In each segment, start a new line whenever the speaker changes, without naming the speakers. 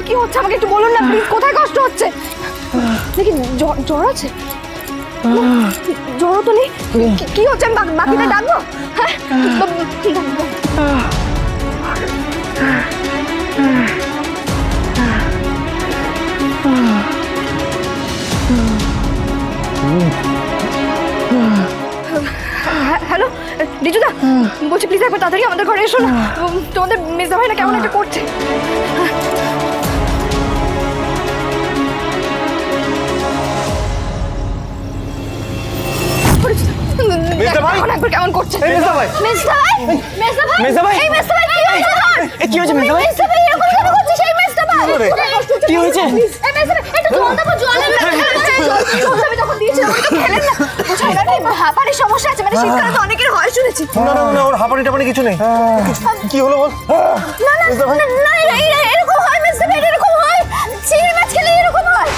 কি হচ্ছে আমাকে একটু বলুন না প্লিজ, কোথায় কষ্ট হচ্ছে? দেখি জ্বর আছে? জ্বরও তো নেই, কি হচ্ছে? আমি বাকিটা ডাকবো? হ্যাঁ হ্যালো রিজুদা, বলছি প্লিজ একবার তাড়াতাড়ি আমাদের ঘরে এসো না, তোমাদের মেজদা ভাই না কেমন একটা করছে। কেমন করছে?
কি হয়েছে?
সমস্যা আছে, মানে শীতকালে তো অনেকের হয় শুনেছি।
না না না, ওর হাঁপানি টাপানি কিছু নেই। কি হলো বল?
না না না, এরকম হয় মেজদা ভাই, এরকম হয়, চিংড়ি মাছ খেলে এরকম হয়।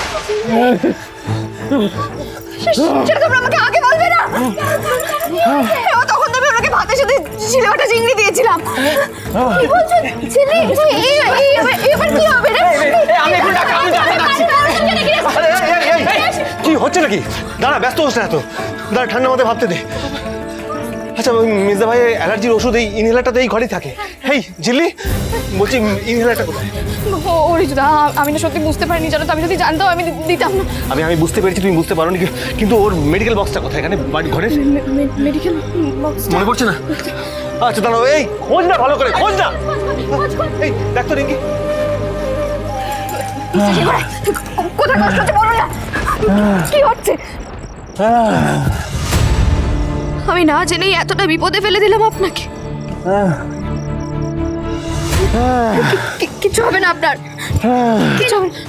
সেটা তোমরা আমাকে আগে বলবে না? তখন তো আমি ওনাকে ভাতের সাথে চিলেবাটা চিংড়ি দিয়েছিলাম। কি বলছেন? চিলি এবার কি হবে রে?
আমি একটু ডাক্তার, আমি ডাকছি। কি হচ্ছে নাকি? দাঁড়া, ব্যস্ত হোস না এত, দাঁড়া ঠান্ডা মাথায় ভাবতে দে। আচ্ছা মির্জা ভাই অ্যালার্জির ওষুধ এই ইনহেলারটাতে এই ঘরেই থাকে। হেই ঝিল্লি, বলছি ইনহেলারটা কোথায়?
ও রিজুদা, আমি না সত্যি বুঝতে পারিনি, জানো তো, আমি যদি জানতাম আমি দিতাম না।
আমি বুঝতে পেরেছি তুমি বুঝতে পারোনি, কিন্তু ওর মেডিকেল বক্সটা কোথায়? এখানে বাড়ি ঘরে
মেডিকেল বক্স
মনে পড়ছে না? আচ্ছা দাঁড়াও, এই খোঁজ না, ভালো করে খোঁজ না। এই ডাক্তার রিঙ্কি,
কোথায় কষ্ট হচ্ছে বলো না, কি হচ্ছে? আমি না জেনেই এতটা বিপদে ফেলে দিলাম আপনাকে। কিছু হবে না আপনার, কিছু হবে না।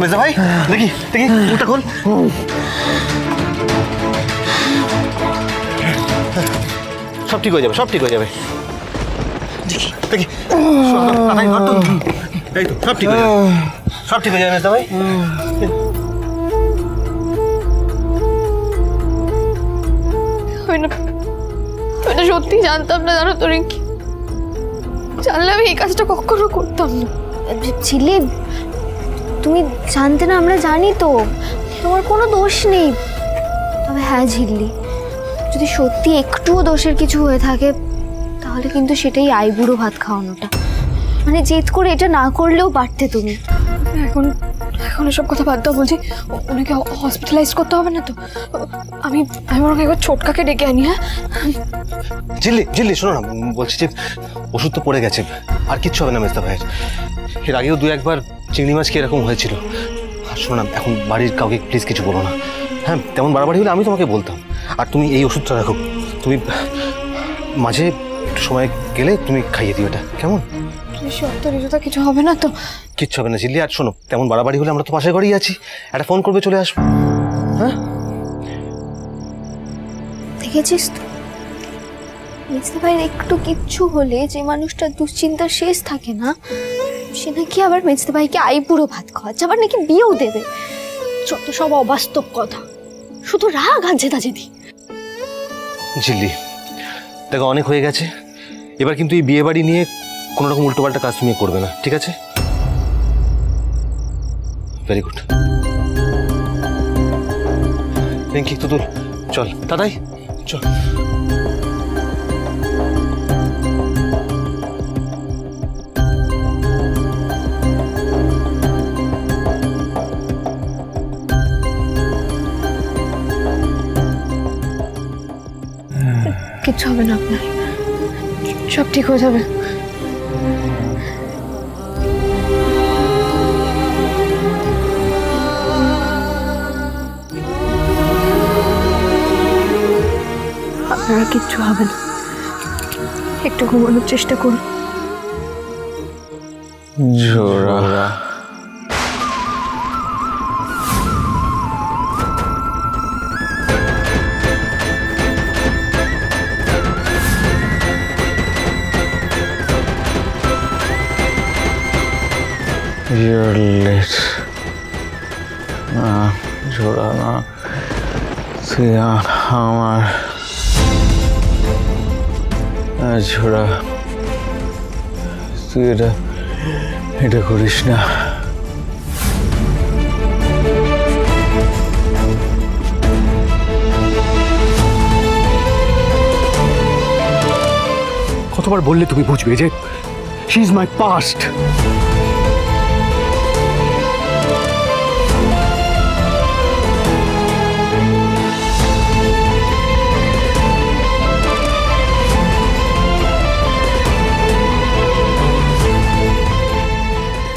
মির্জা ভাই দেখি দেখি মুখটা খোল। সব ঠিক হয়ে যাবে, সব ঠিক হয়ে যাবে। দেখি দেখি, এই তো সব ঠিক হয়ে যাবে, সব ঠিক হয়ে যাবে মির্জা ভাই।
আমি সত্যি জানতাম না, জানো তো রিঙ্কি, জানলে আমি এই কাজটা কখনো করতাম না।
ঝিল্লি, তুমি জানতে না, আমরা জানি তো তোমার কোনো দোষ নেই। তবে হ্যাঁ ঝিল্লি, যদি সত্যি একটুও দোষের কিছু হয়ে থাকে তাহলে কিন্তু সেটাই আইবুড়ো ভাত খাওয়ানোটা। মানে জেদ করে এটা না করলেও পারতে তুমি।
এখন এখন এসব কথা বাদ দাও, বলছি ওনাকে হসপিটালাইজ করতে হবে না তো? আমি বরং একবার ছোটকাকে ডেকে আনি। হ্যাঁ
ঝিল্লি ঝিল্লি শোনো না, বলছি যে ওষুধ তো পড়ে গেছে, আর কিচ্ছু হবে না মেজদা ভাইয়ের। এর আগেও দু একবার চিংড়ি মাছ খেয়ে এরকম হয়েছিল। আর শোনো না, এখন বাড়ির কাউকে প্লিজ কিছু বলো না। হ্যাঁ তেমন বাড়াবাড়ি হলে আমি তোমাকে বলতাম। আর তুমি এই ওষুধটা রাখো, তুমি মাঝে একটু সময় গেলে তুমি খাইয়ে দিও এটা, কেমন?
সত্য রিজুদা, কিছু হবে না তো?
কিচ্ছু হবে না ঝিল্লি। আর শোনো, তেমন বাড়াবাড়ি হলে আমরা তো পাশের ঘরেই আছি, একটা ফোন করবে চলে আসবো। হ্যাঁ
দেখেছিস তো, মেজদা ভাইয়ের একটু কিচ্ছু হলে যে মানুষটা দুশ্চিন্তার শেষ থাকে না, সে নাকি আবার মেজদা ভাইকে আইবুড়ো ভাত খাওয়াচ্ছে, আবার নাকি বিয়েও দেবে। যত সব অবাস্তব কথা, শুধু রাগ আনছে তা যদি।
ঝিল্লি দেখো, অনেক হয়ে গেছে, এবার কিন্তু এই বিয়ে বাড়ি নিয়ে কোনো রকম উল্টোপাল্টা কাজ তুমি করবে না, ঠিক আছে? Very good. রিঙ্কি তুতুল, চল দাদাই চল।
কিচ্ছু হবে না আপনার, সব ঠিক হয়ে যাবে। আপনারা কিচ্ছু হবে না, একটু ঘুমানোর চেষ্টা করুন।
জোড়া You're late. না জোড়া না, তুই আমার ঝোড়া, তুই এটা করিস না।
কতবার বললে তুমি বুঝবে যে শি ইজ মাই পাস্ট।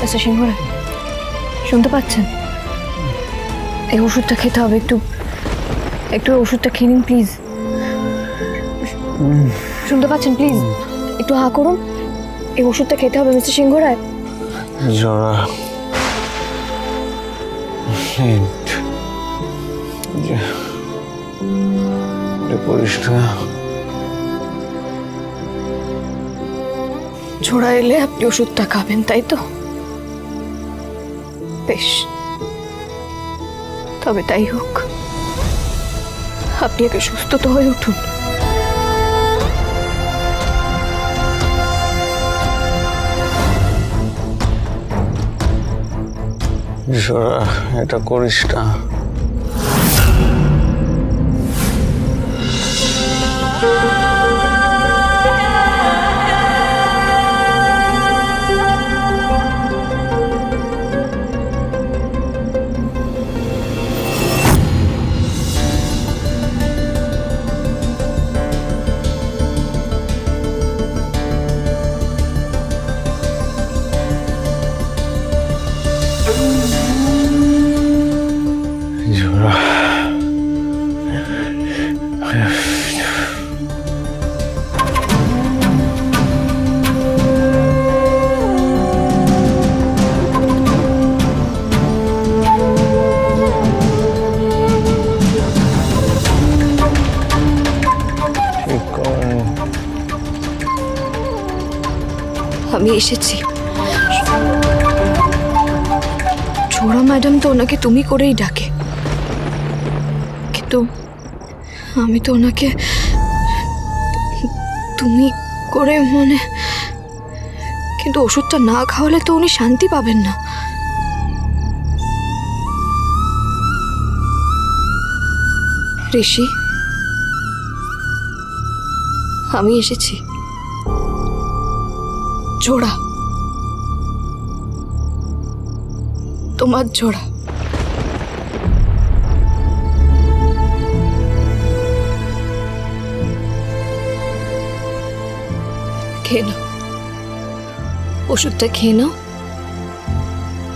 আচ্ছা সিংহ রায়, শুনতে পাচ্ছেন? এই ওষুধটা খেতে হবে, একটু একটু ওষুধটা খেয়ে নিন প্লিজ। শুনতে পাচ্ছেন? প্লিজ একটু হা করুন। এই ওষুধটা খেতে হবে মিস্টার সিংহ রায়।
জোড়া করিস না।
ছোড়া এলে আপনি ওষুধটা খাবেন, তাই তো? বেশ, তবে তাই হোক। আপনি আগে সুস্থ তো হয়ে উঠুন।
জোড়া এটা করিস না।
আমি এসেছি। ছোড়া ম্যাডাম তো ওনাকে তুমি করেই ডাকে, কিন্তু আমি তো ওনাকে তুমি করে মনে, কিন্তু ওষুধটা না খাওয়ালে তো উনি শান্তি পাবেন না। ঋষি, আমি এসেছি। জোড়া, তোমার জোড়া। খেয়ে নাও, ওষুধটা খেয়ে নাও।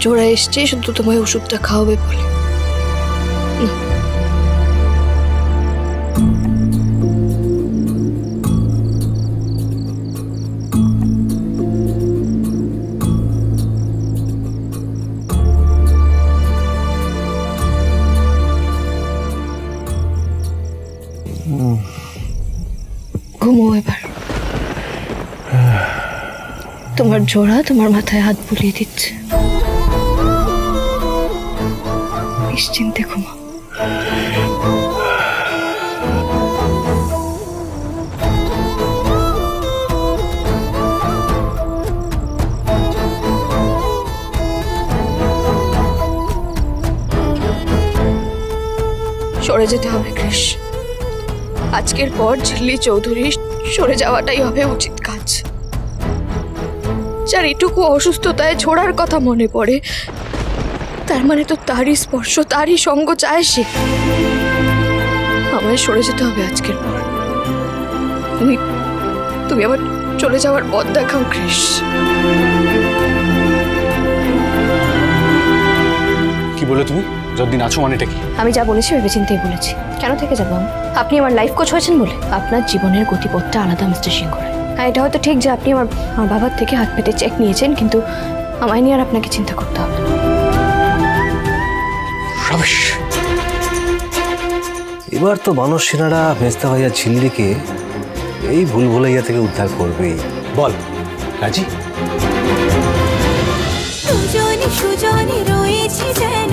জোড়া এসছে শুধু তোমায় ওষুধটা খাওয়াবে বলে। ঘুমো এবার। তোমার জোড়া তোমার মাথায় হাত বুলিয়ে দিচ্ছে, নিশ্চিন্তে ঘুমো। সরে যেতে হবে কৃষ। আজকের পর ঝিল্লি চৌধুরী সরে যাওয়াটাই হবে উচিত কাজ। যার এটুকু অসুস্থতায় ছোড়ার কথা মনে পড়ে, তার মানে তো তারই স্পর্শ, তারই সঙ্গ চায় সে। আমায় সরে যেতে হবে আজকের পর। তুমি আবার চলে যাওয়ার পথ দেখাও কৃষ।
কি বলে তুমি? যতদিন আছো মানেটা কি?
আমি যা বলেছি ভেবে চিন্তেই বলেছি। কেন থেকে যাবো আমি? আপনি আমার লাইফ কোচ হয়েছেন বলে। আপনার জীবনের গতিপথটা আলাদা মিস্টার সিংহ রায়। হ্যাঁ, এটা হয়তো ঠিক যে আপনি আমার বাবার থেকে হাত পেতে চেক নিয়েছেন, কিন্তু আমায় নিয়ে আর আপনাকে চিন্তা করতে হবে না।
এবার তো মানুষ সেনারা মেস্তা ভাইয়া ঝিল্লিকে এই ভুলভুলাইয়া থেকে উদ্ধার করবেই। বল রাজি?
সুজনে সুজনে রয়েছে যেন